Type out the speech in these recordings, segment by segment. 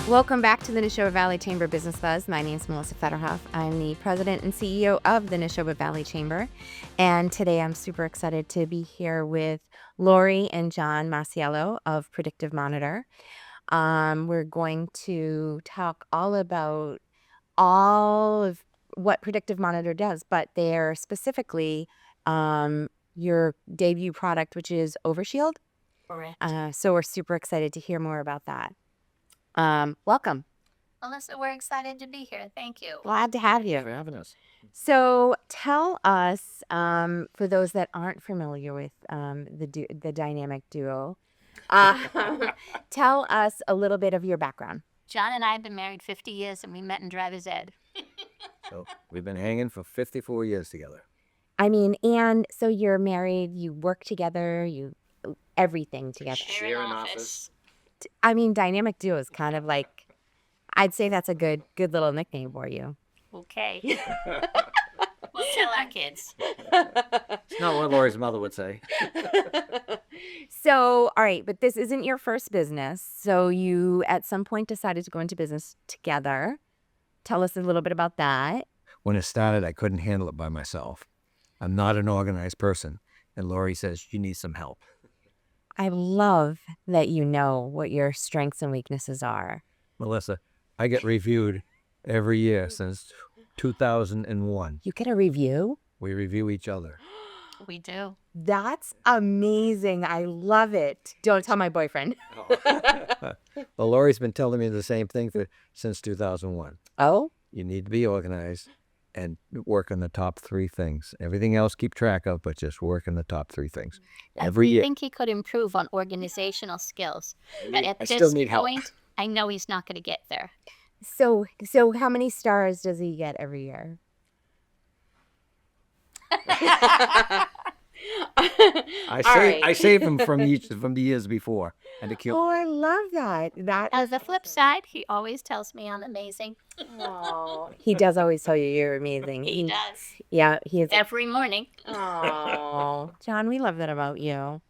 Welcome back to the Neshoba Valley Chamber Business Buzz. My name is Melissa Fetterhoff. I'm the president and CEO of the Neshoba Valley Chamber. And today I'm super excited to be here with Laurie and John Masiello of Predictive Monitor. We're going to talk all about all of what Predictive Monitor does, but they're specifically your debut product, which is Overshield. Correct. So we're super excited to hear more about that. Welcome. Melissa, we're excited to be here. Thank you. Glad to have Thank you for you. having us. So tell us, for those that aren't familiar with the dynamic duo, tell us a little bit of your background. John and I have been married 50 years and we met in driver's ed. So we've been hanging for 54 years together. I mean, and so you're married, you work together, you everything together. Share an office. I mean, dynamic duo is kind of like, I'd say that's a good little nickname for you. Okay. We'll tell our kids. It's not what Laurie's mother would say. So, all right, but this isn't your first business. So you at some point decided to go into business together. Tell us a little bit about that. When it started, I couldn't handle it by myself. I'm not an organized person. And Laurie says, you need some help. I love that you know what your strengths and weaknesses are. Melissa, I get reviewed every year since 2001. You get a review? We review each other. We do. That's amazing. I love it. Don't tell my boyfriend. Well, Laurie's been telling me the same thing since 2001. Oh? You need to be organized and work on the top three things. Everything else keep track of, but just work on the top three things. Every I year. think he could improve on organizational skills. But at I this still need help. point, I know he's not going to get there. So how many stars does he get every year? I save him from the years before, and to kill. Oh, I love that. As the flip side, he always tells me I'm amazing. Oh, he does always tell you you're amazing. He does. Yeah, he is. Every morning. Oh, John, we love that about you.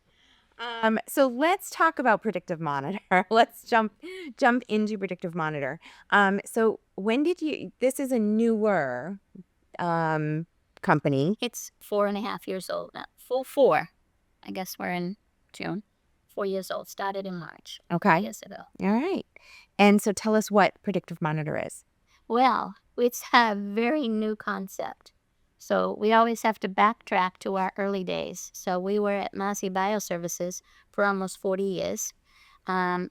So let's talk about Predictive Monitor. Let's jump into Predictive Monitor. So when did you? This is a newer company. It's 4.5 years old now. Full 4. I guess we're in June. 4 years old. Started in March. Okay. Years ago. All right. And so tell us what Predictive Monitor is. Well, it's a very new concept. So we always have to backtrack to our early days. So we were at Masiello Services for almost 40 years.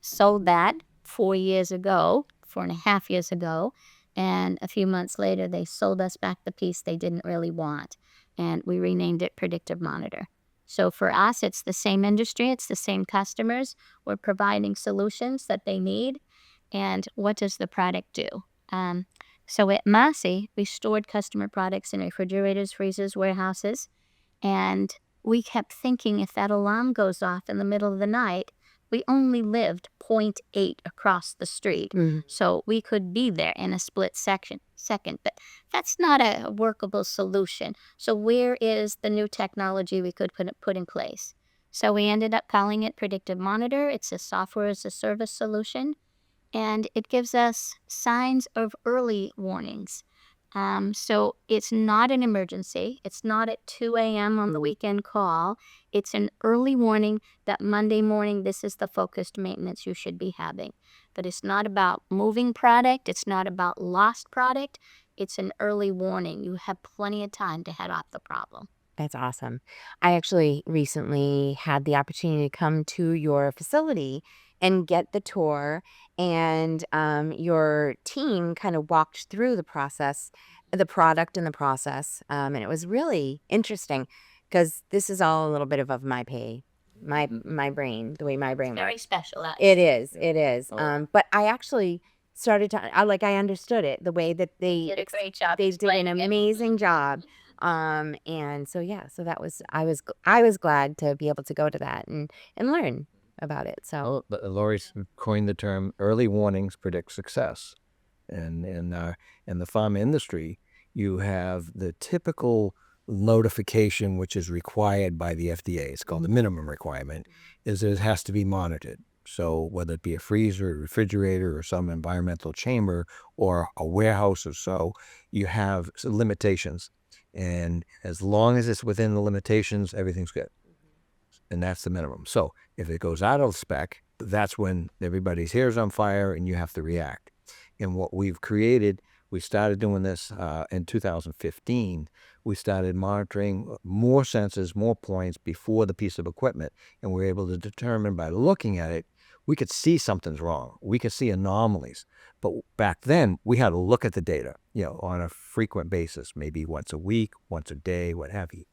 Sold that 4 years ago, 4.5 years ago. And a few months later, they sold us back the piece they didn't really want. And we renamed it Predictive Monitor. So for us, it's the same industry. It's the same customers. We're providing solutions that they need. And what does the product do? So at Masi, we stored customer products in refrigerators, freezers, warehouses. And we kept thinking if that alarm goes off in the middle of the night, we only lived 0.8 across the street. Mm-hmm. So we could be there in a split second. But that's not a workable solution. So where is the new technology we could put in place? So we ended up calling it Predictive Monitor. It's a software as a service solution. And it gives us signs of early warnings. So it's not an emergency. It's not at 2 a.m. on the weekend call. It's an early warning that Monday morning, this is the focused maintenance you should be having. But it's not about moving product. It's not about lost product. It's an early warning. You have plenty of time to head off the problem. That's awesome. I actually recently had the opportunity to come to your facility and get the tour, and your team kind of walked through the process, the product and the process, and it was really interesting because this is all a little bit of my brain, the way my brain works. Very specialized. It is. Oh. But I actually started to, I understood it the way that You did a great job. they did an explaining it. amazing job. And so that was I was glad to be able to go to that and learn about it. So Oh, but Laurie's coined the term "early warnings predict success," and in the pharma industry, you have the typical notification which is required by the FDA. It's called the minimum requirement, is that it has to be monitored. So whether it be a freezer, a refrigerator, or some environmental chamber, or a warehouse or so, you have limitations. And as long as it's within the limitations, everything's good. And that's the minimum. So if it goes out of spec, that's when everybody's hair's on fire and you have to react. And what we've created, we started doing this in 2015. We started monitoring more sensors, more points before the piece of equipment. And we're able to determine by looking at it, we could see something's wrong. We could see anomalies. But back then, we had to look at the data, on a frequent basis, maybe once a week, once a day, what have you.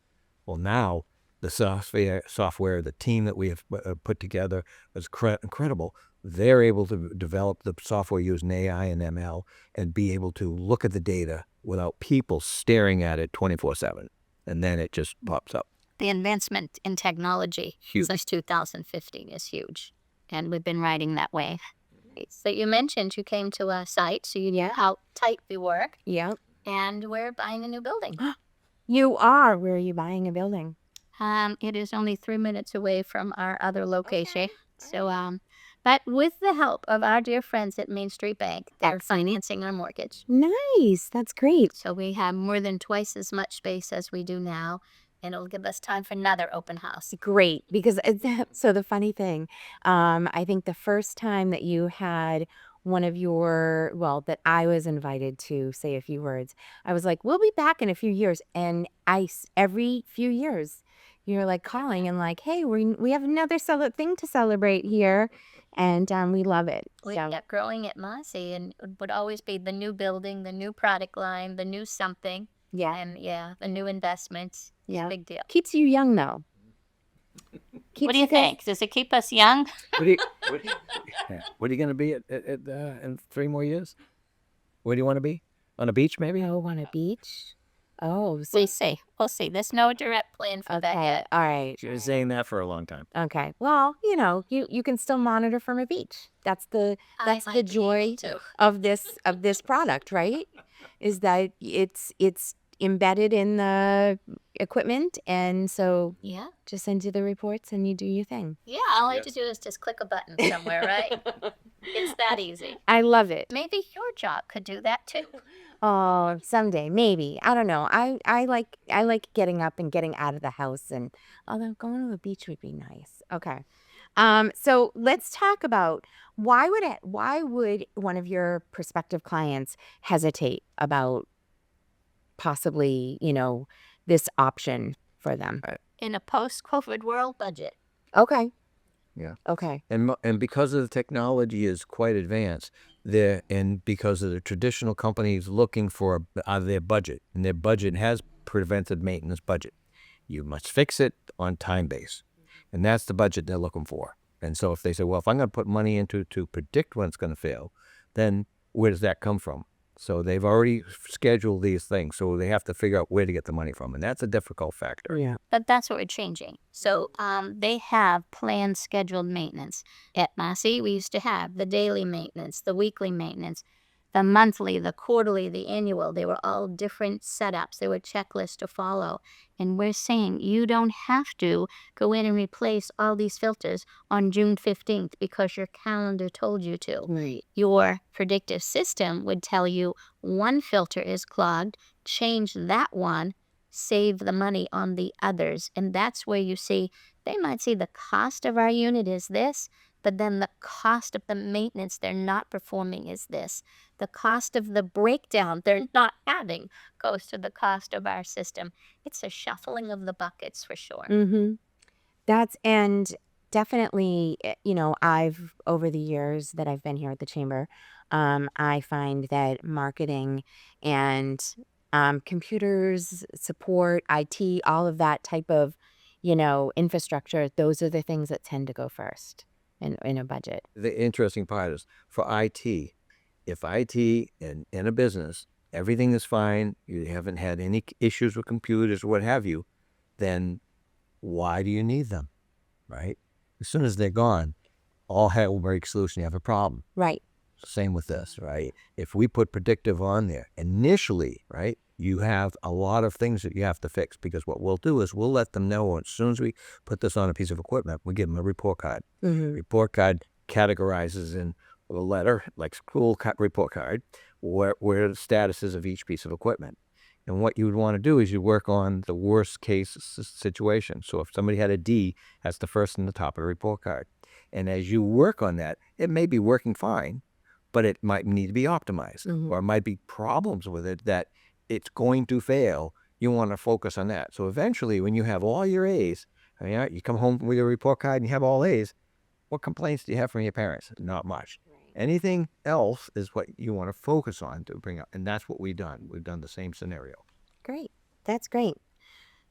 Well, now the software, the team that we have put together is incredible. They're able to develop the software using AI and ML and be able to look at the data without people staring at it 24/7. And then it just pops up. The advancement in technology Huge. since 2015 is huge. And we've been riding that wave. So you mentioned you came to a site, so you know how tight we work. Yep. And we're buying a new building. You are. Where are you buying a building? It is only 3 minutes away from our other location. So, but with the help of our dear friends at Main Street Bank, they're financing our mortgage. Nice. That's great. So we have more than twice as much space as we do now, and it'll give us time for another open house. Great, because so the funny thing, I think the first time that you had one of your, well, that I was invited to say a few words, I was like, we'll be back in a few years. And every few years, you're like calling and like, hey, we have another thing to celebrate here. And we love it. We So, kept growing at Masi, and it would always be the new building, the new product line, the new something, yeah, and the new investments. It's Yeah. a big deal. keeps you young though. What do you think? Does it keep us young? What are you going to be in 3 more years? Where do you want to be? On a beach, maybe? Oh, on a beach? Oh, We'll see. We'll see. There's no direct plan for that okay. yet. All right. She was saying that for a long time. Okay. Well, you can still monitor from a beach. That's the joy of this product, right? Is that it's embedded in the equipment, and so Yeah. just send you the reports and you do your thing. Yeah, all I have to do is just click a button somewhere, right? It's that easy. I love it. Maybe your job could do that too. Oh, someday, maybe. I don't know. I like getting up and getting out of the house, and although going to the beach would be nice. Okay. So let's talk about why would one of your prospective clients hesitate about possibly, this option for them? In a post-COVID world, budget. Okay. Yeah. Okay. And because of the technology is quite advanced, and because of the traditional companies looking for out of their budget, and their budget has preventive maintenance budget, you must fix it on time base, and that's the budget they're looking for. And so if they say, well, if I'm going to put money into to predict when it's going to fail, then where does that come from? So they've already scheduled these things, so they have to figure out where to get the money from, and that's a difficult factor. Yeah. But that's what we're changing. So they have planned scheduled maintenance. At Masi, we used to have the daily maintenance, the weekly maintenance, the monthly, the quarterly, the annual. They were all different setups. They were checklists to follow. And we're saying you don't have to go in and replace all these filters on June 15th because your calendar told you to. Right. Your predictive system would tell you one filter is clogged, change that one, save the money on the others. And that's where you see, they might see the cost of our unit is this, but then the cost of the maintenance they're not performing is this. The cost of the breakdown they're not having goes to the cost of our system. It's a shuffling of the buckets for sure. Mm-hmm. And definitely, I've, over the years that I've been here at the chamber, I find that marketing and computers, support, IT, all of that type of, infrastructure, those are the things that tend to go first in a budget. The interesting part is for IT, if IT in a business, everything is fine, you haven't had any issues with computers or what have you, then why do you need them, right? As soon as they're gone, all hell breaks loose and you have a problem. Right. Same with this, right? If we put predictive on there, initially, right, you have a lot of things that you have to fix, because what we'll do is we'll let them know as soon as we put this on a piece of equipment, we give them a report card. Mm-hmm. Report card categorizes in a letter, like school report card, where the status is of each piece of equipment. And what you would want to do is you work on the worst case situation. So if somebody had a D, that's the first in the top of the report card. And as you work on that, it may be working fine, but it might need to be optimized, or it might be problems with it that it's going to fail. You want to focus on that. So eventually, when you have all your A's, you come home with your report card and you have all A's, what complaints do you have from your parents? Not much. Anything else is what you want to focus on to bring up. And that's what we've done. We've done the same scenario. Great. That's great.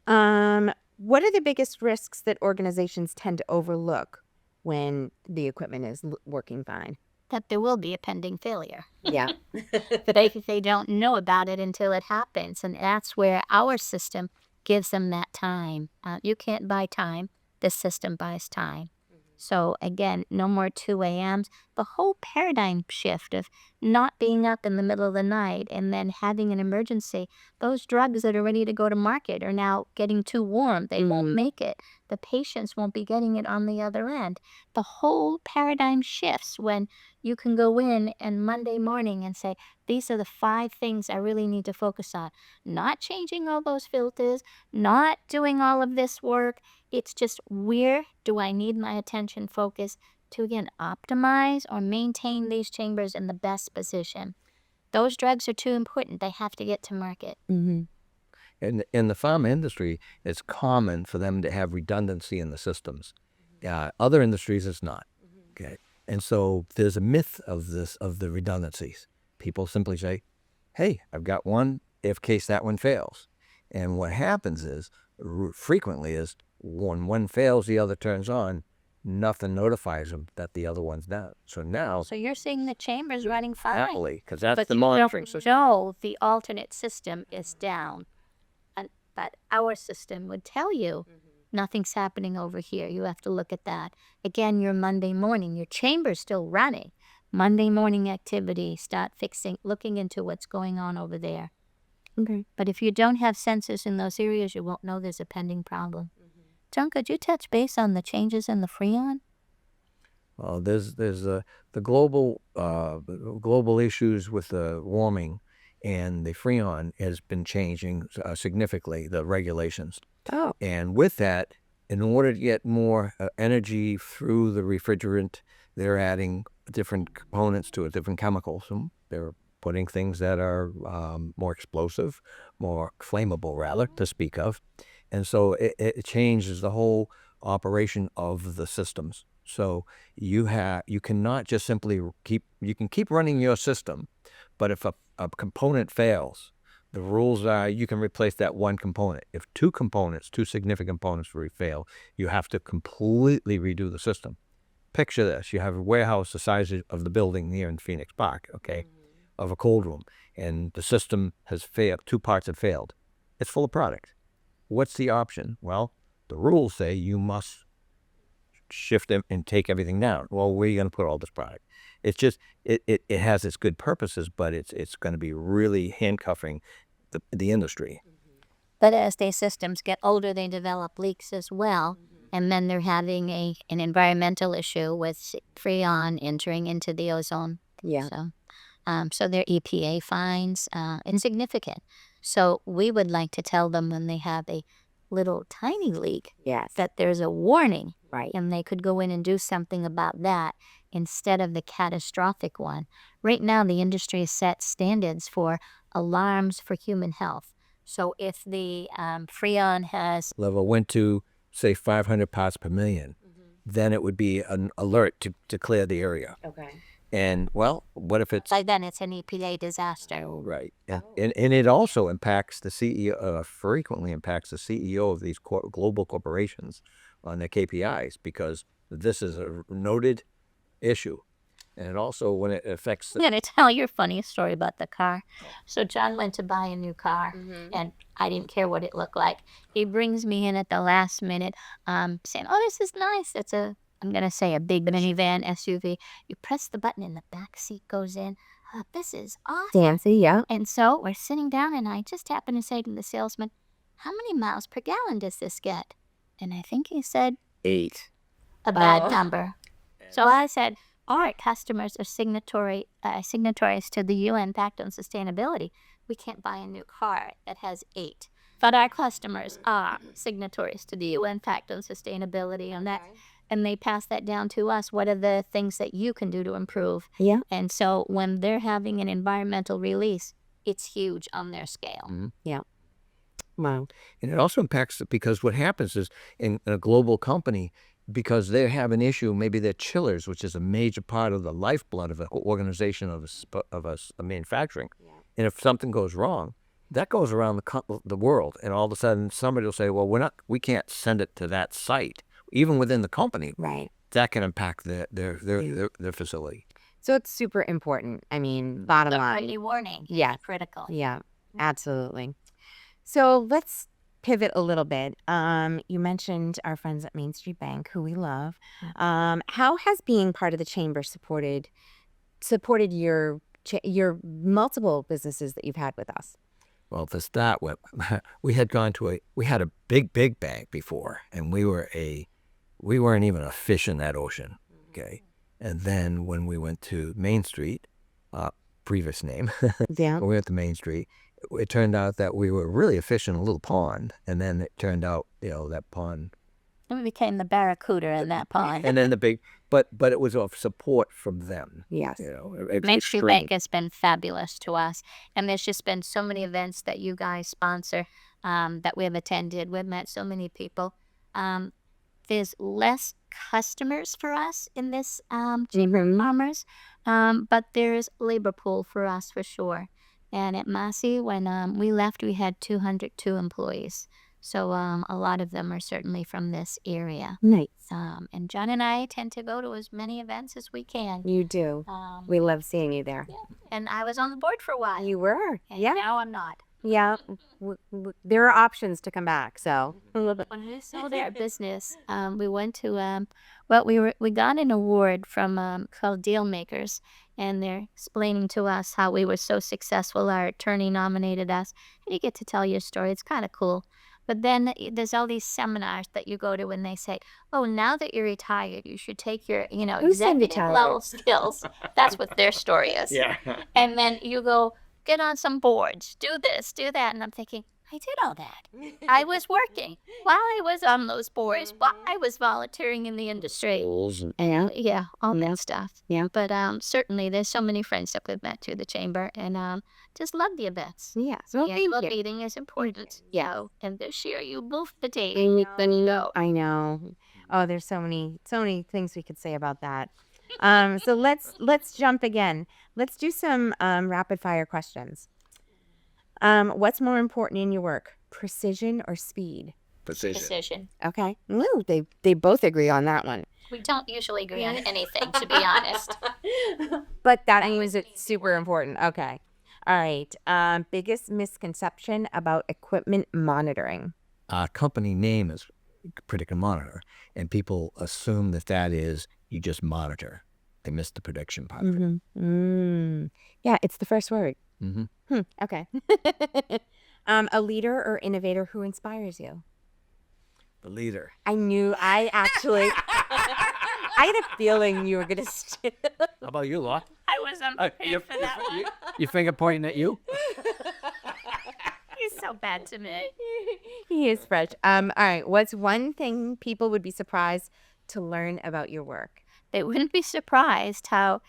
What are the biggest risks that organizations tend to overlook when the equipment is working fine? That there will be a pending failure. Yeah. They don't know about it until it happens. And that's where our system gives them that time. You can't buy time. The system buys time. So again, no more 2 a.m.s. The whole paradigm shift of not being up in the middle of the night and then having an emergency. Those drugs that are ready to go to market are now getting too warm. They won't make it. The patients won't be getting it on the other end. The whole paradigm shifts when you can go in and Monday morning and say, these are the 5 things I really need to focus on. Not changing all those filters, not doing all of this work. It's just, where do I need my attention focus to, again, optimize or maintain these chambers in the best position? Those drugs are too important. They have to get to market. Mm-hmm. In the pharma industry, it's common for them to have redundancy in the systems. Other industries, it's not. Okay, and so there's a myth of the redundancies. People simply say, "Hey, I've got one if case that one fails," and what happens is frequently is when one fails, the other turns on. Nothing notifies them that the other one's down. So now, So you're seeing the chamber's running fine, because that's but the you monitoring don't system. know the alternate system is down. But our system would tell you nothing's happening over here. You have to look at that. Again, your Monday morning, your chamber's still running. Monday morning activity, start looking into what's going on over there. Okay. But if you don't have sensors in those areas, you won't know there's a pending problem. John, could you touch base on the changes in the Freon? Well, there's the global issues with the warming, and the Freon has been changing significantly, the regulations. Oh. And with that, in order to get more energy through the refrigerant, they're adding different components to it, different chemicals. And they're putting things that are more explosive, more flammable, rather, to speak of. And so it changes the whole operation of the systems. So you cannot just simply you can keep running your system, but if a component fails, the rules are you can replace that one component. If two significant components fail, you have to completely redo the system. Picture this: you have a warehouse the size of the building here in Phoenix Park, okay, of a cold room, and the system has failed. 2 parts have failed. It's full of product. What's the option? Well, the rules say you must shift them and take everything down. Well, where are you going to put all this product? It's just it has its good purposes, but it's going to be really handcuffing the industry. But as these systems get older, they develop leaks as well. And then they're having an environmental issue with Freon entering into the ozone. Yeah. So their EPA fines, insignificant. So we would like to tell them when they have a little tiny leak, Yes. that there's a warning. Right. And they could go in and do something about that instead of the catastrophic one. Right now, the industry has set standards for alarms for human health. So if the Freon has Level went to, say, 500 parts per million, then it would be an alert to clear the area. Okay. And, well, what if it's... by then it's an EPA disaster. Right. Yeah. And it also impacts the CEO, frequently impacts the CEO of these global corporations on their KPIs, because this is a noted issue. And it also, when it affects... I'm going to tell you a funny story about the car. So John went to buy a new car, and I didn't care what it looked like. He brings me in at the last minute saying, oh, this is nice. It's I'm going to say a big minivan SUV. You press the button and the back seat goes in. This is awesome. Fancy, yeah. And so we're sitting down, and I just happened to say to the salesman, how many miles per gallon does this get? And I think he said 8. a bad number. So I said, our customers are signatories to the UN Pact on Sustainability, we can't buy a new car that has 8. But our customers are signatories to the UN Pact on Sustainability, and they pass that down to us. What are the things that you can do to improve? Yeah. And so when they're having an environmental release, it's huge on their scale. Yeah. Wow. And it also impacts because what happens is in a global company, because they have an issue, maybe they're chillers, which is a major part of the lifeblood of an organization of a manufacturing. Yeah. And if something goes wrong, that goes around the world, and all of a sudden somebody will say, "Well, we can't send it to that site," even within the company. Right. That can impact their facility. So it's super important. I mean, bottom line. Early warning. Yeah. Critical. Yeah, absolutely. So let's pivot a little bit. You mentioned our friends at Main Street Bank, who we love. How has being part of the chamber supported your multiple businesses that you've had with us? Well, to start with, we had a big bank before, and we weren't even a fish in that ocean. Okay. And then when we went to Main Street, previous name, Yeah. when we went to Main Street, it turned out that we were really a fish in a little pond. And then it turned out, that pond. We became the barracuda in that pond. And then but it was of support from them. Yes. Main Street Bank has been fabulous to us. And there's just been so many events that you guys sponsor that we have attended. We've met so many people. There's less customers for us in this chamber farmers, but there's labor pool for us for sure. And at Masi, when we left, we had 202 employees. So a lot of them are certainly from this area. Nice. And John and I tend to go to as many events as we can. You do. We love seeing you there. Yeah. And I was on the board for a while. You were. And Yeah. now I'm not. Yeah. There are options to come back. So When we sold our business, we went to we got an award from called Deal Makers, and they're explaining to us how we were so successful. Our attorney nominated us, and you get to tell your story. It's kind of cool. But then there's all these seminars that you go to, and they say, "Oh, now that you're retired, you should take your executive level skills." That's what their story is. Yeah. And then you go get on some boards, do this, do that, and I'm thinking, I did all that. I was working while I was on those boards, while I was volunteering in the industry. Yeah, all that stuff. Yeah. But certainly there's so many friends that we've met through the chamber, and just love the events. yeah. So The annual meeting is important. Yeah. So, and this year you moved the date. I know. Oh, there's so many things we could say about that. So let's jump again. Let's do some rapid fire questions. What's more important in your work, precision or speed? Precision. Okay. Ooh, they both agree on that one. We don't usually agree on anything, to be honest. But that was super important. Okay. All right. Biggest misconception about equipment monitoring. Our company name is Predictive Monitor, and people assume that is you just monitor. They missed the prediction part. Yeah, it's the first word. Mm-hmm. Okay. A leader or innovator who inspires you? The leader. I had a feeling you were going to How about you, Law? I was unprepared for that one. Your finger pointing at you? He's so bad to me. He is fresh. All right. What's one thing people would be surprised to learn about your work? They wouldn't be surprised how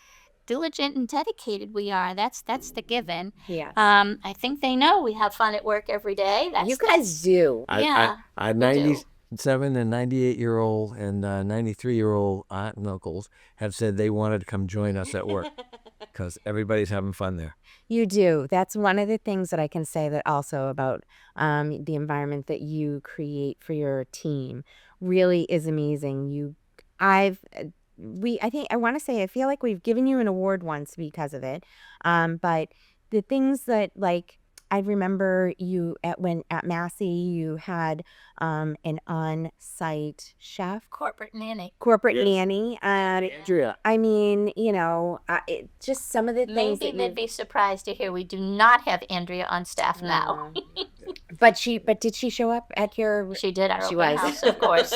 diligent and dedicated we are. That's the given. Yes. I think they know we have fun at work every day. You guys do. Yeah, I 97 and 98-year-old and 93-year-old aunt and uncles have said they wanted to come join us at work because everybody's having fun there. You do. That's one of the things that I can say that also about the environment that you create for your team really is amazing. I feel like we've given you an award once because of it. But the things that I remember at Massey, you had an on-site chef. corporate nanny. I mean, just some of the things Maybe they'd be surprised to hear we do not have Andrea on staff now. But did she show up at your? She did our She open was. house, of course.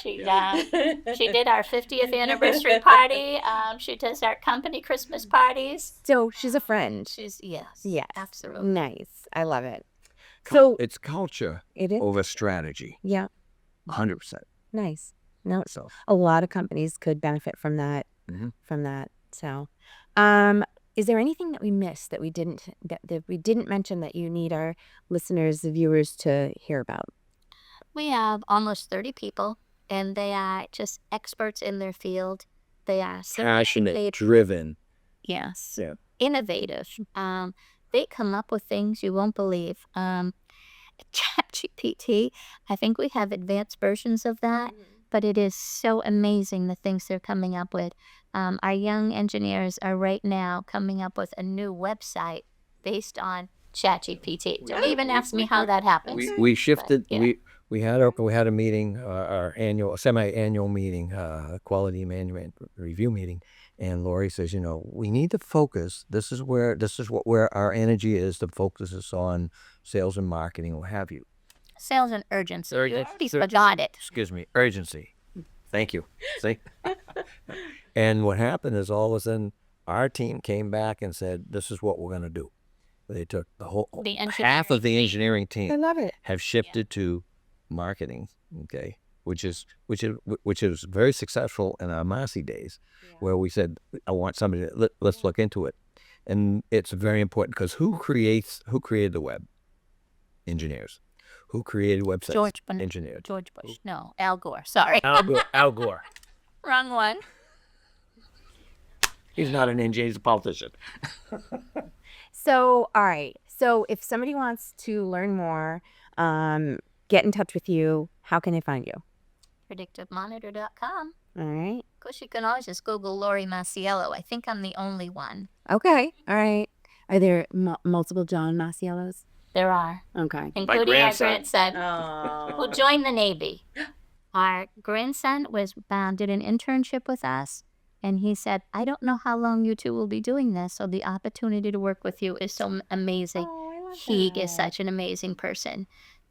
She did our 50th anniversary party. She does our company Christmas parties. So she's a friend. Yes, Yes. absolutely. Nice. I love it. So It's culture it is. over strategy, Yeah. 100%. Nice. No, So, a lot of companies could benefit from that. Mhm. So, is there anything that we missed that we didn't mention that you need our listeners, the viewers, to hear about? We have almost 30 people, and they are just experts in their field. They are passionate, driven. yes, Yeah. innovative. They come up with things you won't believe. ChatGPT, I think we have advanced versions of that, but it is so amazing the things they're coming up with. Our young engineers are right now coming up with a new website based on ChatGPT. Don't even ask me how that happens. We shifted. But, yeah. We had a meeting, our annual semi-annual meeting, quality management review meeting, and Laurie says, we need to focus. This is where our energy is. The focus is on sales and marketing, what have you. Sales and urgency. You already forgot it. Excuse me, urgency. Thank you. See, and what happened is all of a sudden our team came back and said, "This is what we're going to do." They took half of the engineering I team love it. have shifted to marketing, okay, which is very successful in our Masi days, where we said, I want somebody to let's look into it. And it's very important because who created the web? Engineers. Who created websites? Engineers. George Bush. No, Al Gore. Sorry. Al Gore. Wrong one. He's not an engineer, he's a politician. So, all right. So, if somebody wants to learn more, get in touch with you, how can they find you? PredictiveMonitor.com. All right. Of course, you can always just Google Laurie Masiello. I think I'm the only one. Okay. All right. Are there multiple John Masiellos? There are. Okay. Including our grandson, Oh. who joined the Navy. Our grandson did an internship with us, and he said, I don't know how long you two will be doing this, so the opportunity to work with you is so amazing. Oh, I love He that. is such an amazing person.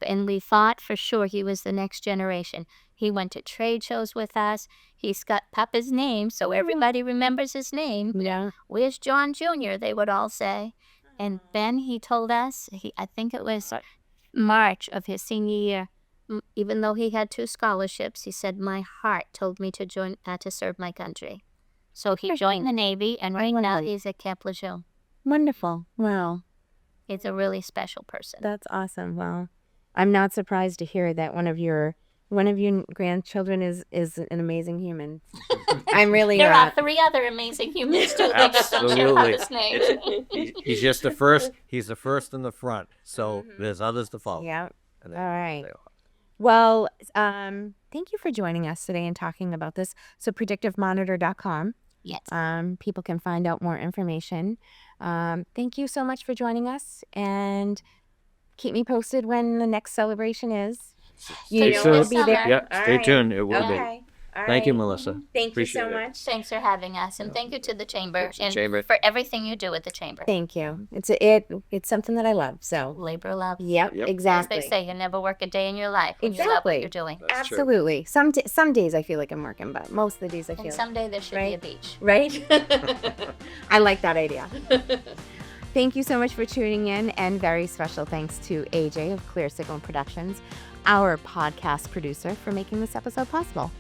And we thought for sure he was the next generation. He went to trade shows with us. He's got Papa's name, so everybody remembers his name. Yeah. Where's John Jr., they would all say. And then he told us, I think it was March of his senior year, even though he had 2 scholarships, he said, my heart told me to join, to serve my country. So he joined the Navy, and right now he's at Camp Lejeune. Wonderful. Wow. He's a really special person. That's awesome. Well, I'm not surprised to hear that one of your grandchildren is an amazing human. I'm really There are not. 3 other amazing humans too. They just don't share Papa's name. He's just the first. He's the first in the front. So there's others to follow. Yeah. And All right. they are. Well, thank you for joining us today and talking about this. So predictivemonitor.com. Yes. People can find out more information. Thank you so much for joining us, and keep me posted when the next celebration is. Stay know, tuned. this summer. Yeah, All stay right. tuned. It will be. Okay. All Thank you, right. Melissa. Thank you Appreciate so it. much. Thanks for having us, and thank you to the Chamber Thanks to and Chamber. for everything you do at the Chamber. Thank you. It's something that I love. So Labor of love. yep. Yep. exactly. As they say, you never work a day in your life when you love what Exactly. you're doing. That's true. Absolutely. Some days I feel like I'm working, but most of the days I feel And someday there should be a beach. right. I like that idea. Thank you so much for tuning in, and very special thanks to AJ of Clear Signal Productions, our podcast producer, for making this episode possible.